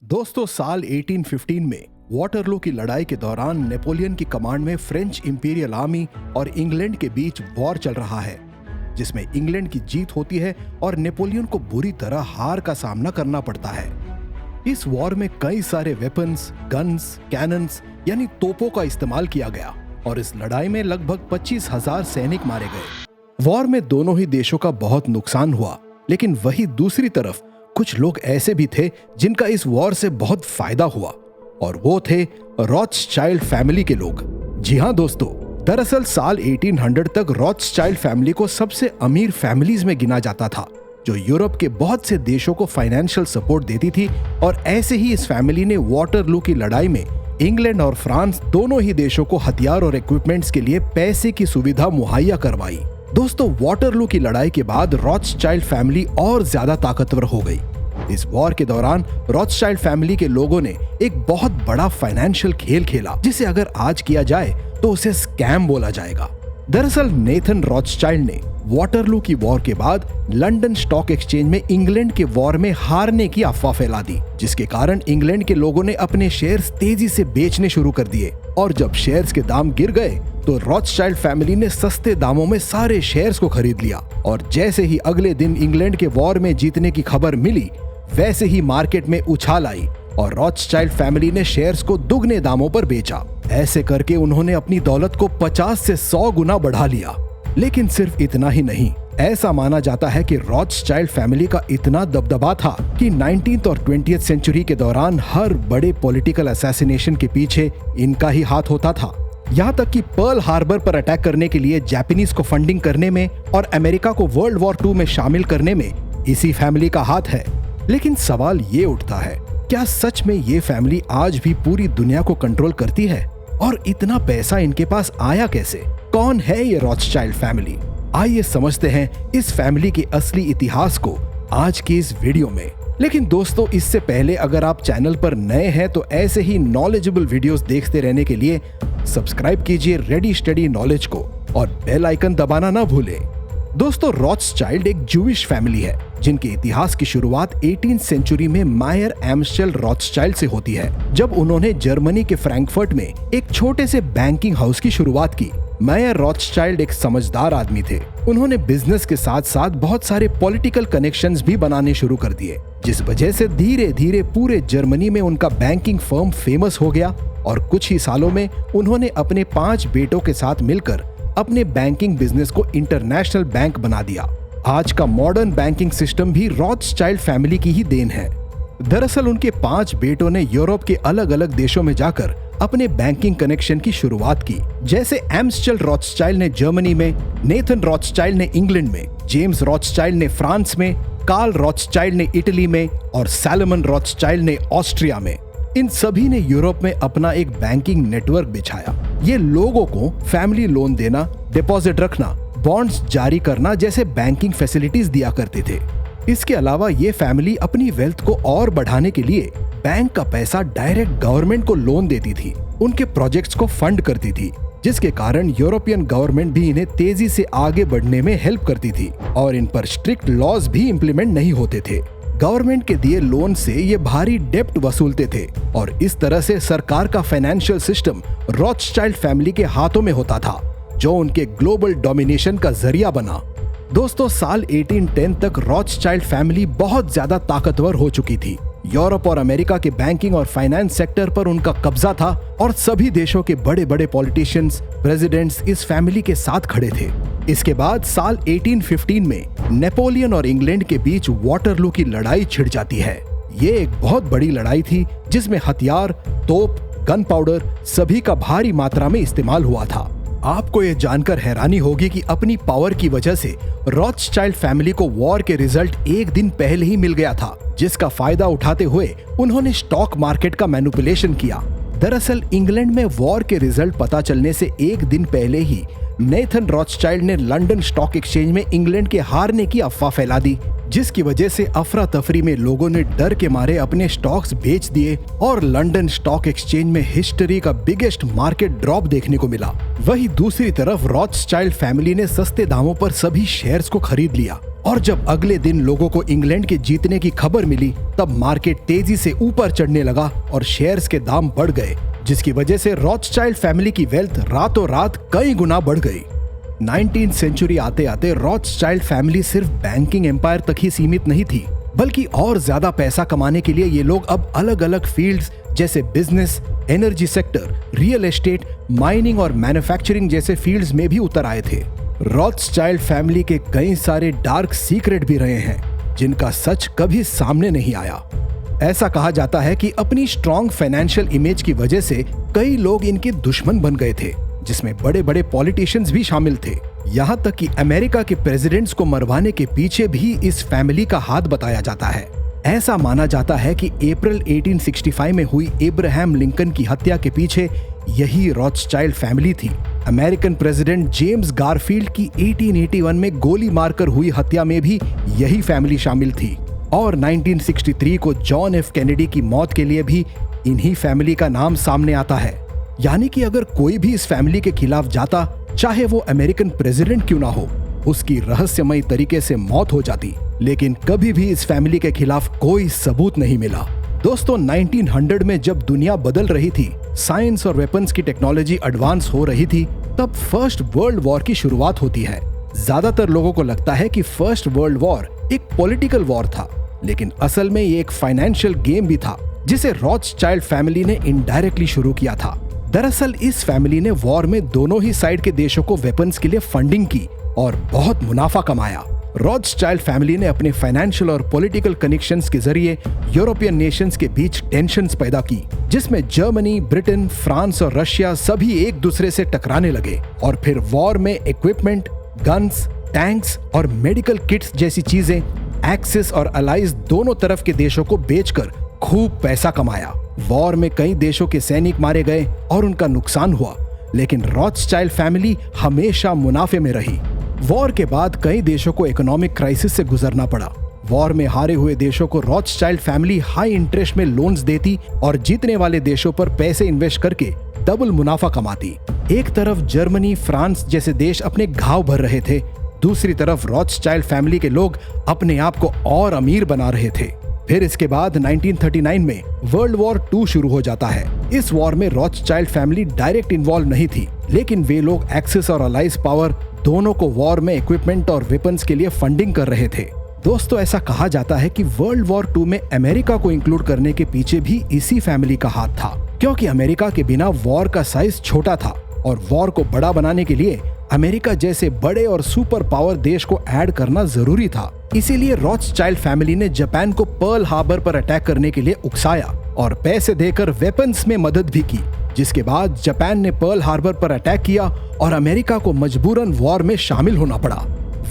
दोस्तों, साल 1815 में वाटरलू की लड़ाई के दौरान नेपोलियन की कमांड में फ्रेंच इंपीरियल आर्मी और इंग्लैंड के बीच वॉर चल रहा है, जिसमें इंग्लैंड की जीत होती है और नेपोलियन को बुरी तरह हार का सामना करना पड़ता है। इस वॉर में कई सारे वेपन्स, गन्स, कैनन्स यानी तोपों का इस्तेमाल किया गया और इस लड़ाई में लगभग 25,000 सैनिक मारे गए। वॉर में दोनों ही देशों का बहुत नुकसान हुआ, लेकिन वही दूसरी तरफ कुछ लोग ऐसे भी थे जिनका इस वॉर से बहुत फायदा हुआ, और वो थे रॉथस्चाइल्ड फैमिली के लोग। जी हाँ दोस्तों, दरअसल साल 1800 तक रॉथस्चाइल्ड फैमिली को सबसे अमीर फैमिलीज में गिना जाता था, जो यूरोप के बहुत से देशों को फाइनेंशियल सपोर्ट देती थी। और ऐसे ही इस फैमिली ने वाटरलू की लड़ाई में इंग्लैंड और फ्रांस दोनों ही देशों को हथियार और इक्विपमेंट्स के लिए पैसे की सुविधा मुहैया करवाई। दोस्तों, वाटरलू की लड़ाई के बाद रॉथस्चाइल्ड फैमिली और ज्यादा ताकतवर हो गई। इस वॉर के दौरान रॉथस्चाइल्ड फैमिली के लोगों ने एक बहुत बड़ा फाइनेंशियल खेल खेला, जिसे अगर आज किया जाए तो उसे स्कैम बोला जाएगा। दरअसल नेथन रॉथस्चाइल्ड ने वाटरलू की वॉर के बाद लंदन स्टॉक एक्सचेंज में इंग्लैंड के वॉर में हारने की अफवाह फैला दी, जिसके कारण इंग्लैंड के लोगों ने अपने शेयर्स तेजी से बेचने शुरू कर दिए। और जब शेयर्स के दाम गिर गए तो रॉथस्चाइल्ड फैमिली ने सस्ते दामों में सारे शेयर्स को खरीद लिया। और जैसे ही अगले दिन इंग्लैंड के वॉर में जीतने की खबर मिली, वैसे ही मार्केट में उछाल आई और रॉथस्चाइल्ड फैमिली ने शेयर्स को दुगने दामों पर बेचा। ऐसे करके उन्होंने अपनी दौलत को 50 से 100 गुना बढ़ा लिया। लेकिन सिर्फ इतना ही नहीं, ऐसा माना जाता है कि रॉथस्चाइल्ड फैमिली का इतना दबदबा था कि 19th और 20th सेंचुरी के दौरान हर बड़े पॉलिटिकल असैसिनेशन के पीछे इनका ही हाथ होता था। यहाँ तक कि पर्ल हार्बर पर अटैक करने के लिए जापानीज को फंडिंग करने में और अमेरिका को वर्ल्ड वॉर 2 में शामिल करने में इसी फैमिली का हाथ है। लेकिन सवाल ये उठता है, क्या सच में ये फैमिली आज भी पूरी दुनिया को कंट्रोल करती है? और इतना पैसा इनके पास आया कैसे? कौन है ये रॉथस्चाइल्ड फैमिली? आइए समझते हैं इस फैमिली के असली इतिहास को आज की इस वीडियो में। लेकिन दोस्तों, इससे पहले अगर आप चैनल पर नए हैं तो ऐसे ही नॉलेजेबल वीडियोस देखते रहने के लिए सब्सक्राइब कीजिए रेडी स्टडी नॉलेज को और बेल आइकन दबाना ना भूलें। दोस्तों, रॉथस्चाइल्ड एक जूविश फैमिली है जिनके इतिहास की शुरुआत 18th सेंचुरी में मायर एम्स्चेल रॉथस्चाइल्ड से होती है, जब उन्होंने जर्मनी के फ्रैंकफर्ट में एक छोटे से बैंकिंग हाउस की शुरुआत की। मायर रॉथस्चाइल्ड एक समझदार आदमी थे। उन्होंने बिजनेस के साथ साथ बहुत सारे पॉलिटिकल कनेक्शंस भी बनाने शुरू कर दिए, जिस वजह से धीरे धीरे पूरे जर्मनी में उनका बैंकिंग फर्म फेमस हो गया। और कुछ ही सालों में उन्होंने अपने 5 बेटों के साथ मिलकर अपने बैंकिंग बिजनेस को इंटरनेशनल बैंक बना दिया। आज का मॉडर्न बैंकिंग सिस्टम भी रॉथस्चाइल्ड फैमिली की ही देन है। दरअसल उनके 5 बेटों ने यूरोप के अलग अलग देशों में जाकर अपने बैंकिंग कनेक्शन की शुरुआत की, जैसे एम्स्चेल रॉथस्चाइल्ड ने जर्मनी में, नेथन रॉथस्चाइल्ड ने इंग्लैंड में, जेम्स रॉथस्चाइल्ड ने फ्रांस में, कार्ल रॉथस्चाइल्ड ने इटली में और सैलोमन रॉथस्चाइल्ड ने ऑस्ट्रिया में। इन सभी ने यूरोप में अपना एक बैंकिंग नेटवर्क बिछाया। ये लोगों को फैमिली लोन देना, डिपॉजिट रखना, बॉन्ड्स जारी करना जैसे बैंकिंग फैसिलिटीज दिया करते थे। इसके अलावा ये फैमिली अपनी वेल्थ को और बढ़ाने के लिए बैंक का पैसा डायरेक्ट गवर्नमेंट को लोन देती थी, उनके प्रोजेक्ट्स को फंड करती थी, जिसके कारण यूरोपियन गवर्नमेंट भी इन्हें तेजी से आगे बढ़ने में हेल्प करती थी और इन पर स्ट्रिक्ट लॉज भी इम्प्लीमेंट नहीं होते थे। गवर्नमेंट के दिए लोन से ये भारी डेप्ट वसूलते थे और इस तरह से सरकार का फाइनेंशियल सिस्टम रॉथस्चाइल्ड फैमिली के हाथों में होता था, जो उनके ग्लोबल डोमिनेशन का जरिया बना। दोस्तों, साल 1810 तक रॉथस्चाइल्ड फैमिली बहुत ज्यादा ताकतवर हो चुकी थी। यूरोप और अमेरिका के बैंकिंग और फाइनेंस सेक्टर पर उनका कब्जा था और सभी देशों के बड़े बड़े पॉलिटिशियंस, प्रेसिडेंट्स इस फैमिली के साथ खड़े थे। इसके बाद साल 1815 में नेपोलियन और इंग्लैंड के बीच वाटरलू की लड़ाई छिड़ जाती है। ये एक बहुत बड़ी लड़ाई थी जिसमें हथियार, तोप, गन पाउडर सभी का भारी मात्रा में इस्तेमाल हुआ था। आपको ये जानकर हैरानी होगी कि अपनी पावर की वजह से रॉथस्चाइल्ड फैमिली को वॉर के रिजल्ट एक दिन पहले ही मिल गया था, जिसका फायदा उठाते हुए उन्होंने स्टॉक मार्केट का मैनिपुलेशन किया। दरअसल इंग्लैंड में वॉर के रिजल्ट पता चलने से एक दिन पहले ही नेथन रॉथस्चाइल्ड ने लंदन स्टॉक एक्सचेंज में इंग्लैंड के हारने की अफवाह फैला दी, जिसकी वजह से अफरा तफरी में लोगों ने डर के मारे अपने स्टॉक्स बेच दिए और लंदन स्टॉक एक्सचेंज में हिस्ट्री का बिगेस्ट मार्केट ड्रॉप देखने को मिला। वहीं दूसरी तरफ रॉथस्चाइल्ड फैमिली ने सस्ते दामों पर सभी शेयर्स को खरीद लिया और जब अगले दिन लोगों को इंग्लैंड के जीतने की खबर मिली तब मार्केट तेजी से ऊपर चढ़ने लगा और शेयर्स के दाम बढ़ गए, जिसकी वजह से रॉथस्चाइल्ड फैमिली की वेल्थ रातों रात कई गुना बढ़ गई। 19वीं सेंचुरी आते आते रॉथस्चाइल्ड फैमिली सिर्फ बैंकिंग एम्पायर तक ही सीमित नहीं थी, बल्कि और ज्यादा पैसा कमाने के लिए ये लोग अब अलग अलग फील्ड्स जैसे business, energy sector, real estate, mining और मैन्युफैक्चरिंग जैसे फील्ड्स में भी उतर आए थे। रॉथस्चाइल्ड फैमिली के कई सारे डार्क सीक्रेट भी रहे हैं जिनका सच कभी सामने नहीं आया। ऐसा कहा जाता है कि अपनी स्ट्रॉन्ग फाइनेंशियल इमेज की वजह से कई लोग इनके दुश्मन बन गए थे, जिसमें बड़े बड़े पॉलिटिशियंस भी शामिल थे। यहाँ तक कि अमेरिका के प्रेसिडेंट्स को मरवाने के पीछे भी इस फैमिली का हाथ बताया जाता है। ऐसा माना जाता है कि अप्रैल 1865 में हुई अब्राहम लिंकन की हत्या के पीछे यही रॉथस्चाइल्ड फैमिली थी। अमेरिकन प्रेसिडेंट जेम्स गारफील्ड की 1881 में गोली मारकर हुई हत्या में भी यही फैमिली शामिल थी और 1963 को जॉन एफ कैनेडी की मौत के लिए भी इन्हीं फैमिली का नाम सामने आता है। यानी कि अगर कोई भी इस फैमिली के खिलाफ जाता, चाहे वो अमेरिकन प्रेसिडेंट क्यों ना हो, उसकी रहस्यमयी तरीके से मौत हो जाती। लेकिन कभी भी इस फैमिली के खिलाफ कोई सबूत नहीं मिला। दोस्तों 1900 में जब दुनिया बदल रही थी, साइंस और वेपन्स की टेक्नोलॉजी एडवांस हो रही थी, तब फर्स्ट वर्ल्ड वॉर की शुरुआत होती है। ज्यादातर लोगों को लगता है कि फर्स्ट वर्ल्ड वॉर एक पॉलिटिकल वॉर था, लेकिन असल में ये एक फाइनेंशियल गेम भी था जिसे रॉथस्चाइल्ड फैमिली ने इनडायरेक्टली शुरू किया था। दरअसल इस फैमिली ने वॉर में दोनों ही साइड के देशों को वेपन्स के लिए फंडिंग की और बहुत मुनाफा कमाया। रॉथस्चाइल्ड फैमिली ने अपने फाइनेंशियल और पॉलिटिकल कनेक्शंस के जरिए यूरोपियन नेशंस के बीच टेंशन्स पैदा की, जिसमें जर्मनी, ब्रिटेन, फ्रांस और रशिया सभी एक दूसरे से टकराने लगे और फिर वॉर में इक्विपमेंट, गन्स, टैंक्स और मेडिकल किट्स जैसी चीजें एक्सिस और अलाइज दोनों तरफ के देशों को बेचकर खूब पैसा कमाया। वॉर में कई देशों के सैनिक मारे गए और उनका नुकसान हुआ, लेकिन रॉथस्चाइल्ड फैमिली हमेशा मुनाफे में रही। वॉर के बाद कई देशों को इकोनॉमिक क्राइसिस से गुजरना पड़ा। वॉर में हारे हुए देशों को रॉथस्चाइल्ड फैमिली हाई इंटरेस्ट में लोन्स देती और जीतने वाले देशों पर पैसे इन्वेस्ट करके डबल मुनाफा कमाती। एक तरफ जर्मनी, फ्रांस जैसे देश अपने घाव भर रहे थे, दूसरी तरफ रॉथस्चाइल्ड फैमिली के लोग अपने आप को और अमीर बना रहे थे। फिर इसके बाद 1939 में वर्ल्ड वॉर 2 शुरू हो जाता है। इस वॉर में रॉथस्चाइल्ड फैमिली डायरेक्ट इन्वॉल्व नहीं थी, लेकिन वे लोग एक्सिस और अलाइज पावर दोनों को वॉर में इक्विपमेंट और वेपन्स के लिए फंडिंग कर रहे थे। दोस्तों ऐसा कहा जाता है कि वर्ल्ड वॉर 2 में अमेरिका को इंक्लूड करने के पीछे भी इसी फैमिली का हाथ था, क्योंकि अमेरिका के बिना वॉर का साइज छोटा था और वॉर को बड़ा बनाने के लिए अमेरिका जैसे बड़े और सुपर पावर देश को ऐड करना जरूरी था। इसीलिए रॉथस्चाइल्ड फैमिली ने जापान को पर्ल हार्बर पर अटैक करने के लिए उकसाया और पैसे देकर वेपन्स में मदद भी की, जिसके बाद जापान ने पर्ल हार्बर पर अटैक किया और अमेरिका को मजबूरन वॉर में शामिल होना पड़ा।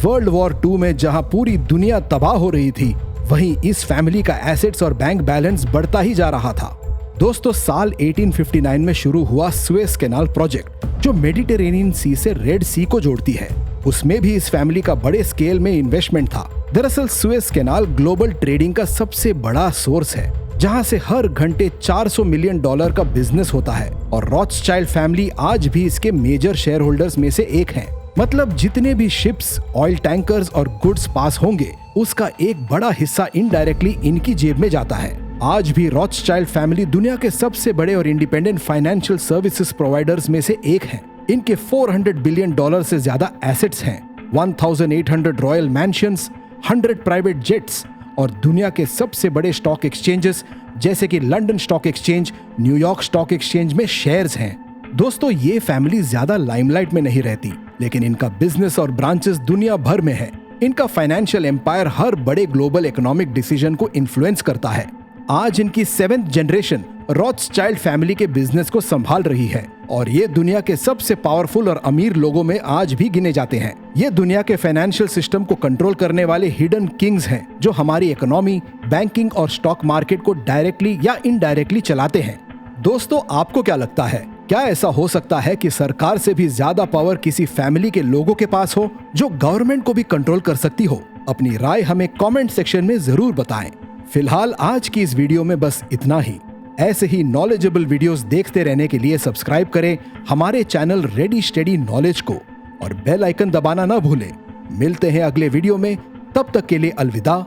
वर्ल्ड वॉर 2 में जहां पूरी दुनिया तबाह हो रही थी, वहीं इस फैमिली का एसेट्स और बैंक बैलेंस बढ़ता ही जा रहा था। दोस्तों साल 1859 में शुरू हुआ सुएज कैनाल प्रोजेक्ट, जो मेडिटेरेनियन सी से रेड सी को जोड़ती है। उसमें भी इस फैमिली का बड़े स्केल में इन्वेस्टमेंट था। दरअसल सुएज कैनाल ग्लोबल ट्रेडिंग का सबसे बड़ा सोर्स है, जहां से हर घंटे $400 मिलियन का बिजनेस होता है और रॉथस्चाइल्ड फैमिली आज भी इसके मेजर शेयर होल्डर्स में से एक है। मतलब जितने भी शिप्स, ऑयल टैंकर्स और गुड्स पास होंगे, उसका एक बड़ा हिस्सा इनडायरेक्टली इनकी जेब में जाता है। आज भी रॉथस्चाइल्ड फैमिली दुनिया के सबसे बड़े और इंडिपेंडेंट फाइनेंशियल सर्विसेज प्रोवाइडर्स में से एक है। इनके $400 बिलियन से ज्यादा एसेट्स हैं, 1800 रॉयल मैंशंस, 100 प्राइवेट जेट्स और दुनिया के सबसे बड़े स्टॉक एक्सचेंजेस जैसे कि London stock exchange, New York stock exchange में शेयर्स हैं। दोस्तों ये फैमिली ज्यादा लाइमलाइट में नहीं रहती, लेकिन इनका बिजनेस और ब्रांचेस दुनिया भर में है। इनका फाइनेंशियल एम्पायर हर बड़े ग्लोबल इकोनॉमिक डिसीजन को इन्फ्लुएंस करता है। आज इनकी 7th जनरेशन रॉथस्चाइल्ड फैमिली के बिजनेस को संभाल रही है और ये दुनिया के सबसे पावरफुल और अमीर लोगों में आज भी गिने जाते हैं। ये दुनिया के फाइनेंशियल सिस्टम को कंट्रोल करने वाले हिडन किंग्स हैं, जो हमारी इकोनॉमी, बैंकिंग और स्टॉक मार्केट को डायरेक्टली या इनडायरेक्टली चलाते हैं। दोस्तों आपको क्या लगता है, क्या ऐसा हो सकता है कि सरकार से भी ज्यादा पावर किसी फैमिली के लोगों के पास हो, जो गवर्नमेंट को भी कंट्रोल कर सकती हो? अपनी राय हमें कमेंट सेक्शन में जरूर बताएं। फिलहाल आज की इस वीडियो में बस इतना ही। ऐसे ही नॉलेजेबल वीडियोस देखते रहने के लिए सब्सक्राइब करें हमारे चैनल रेडी स्टडी नॉलेज को और बेल आइकन दबाना ना भूलें। मिलते हैं अगले वीडियो में, तब तक के लिए अलविदा।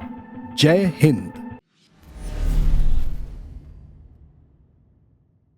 जय हिंद।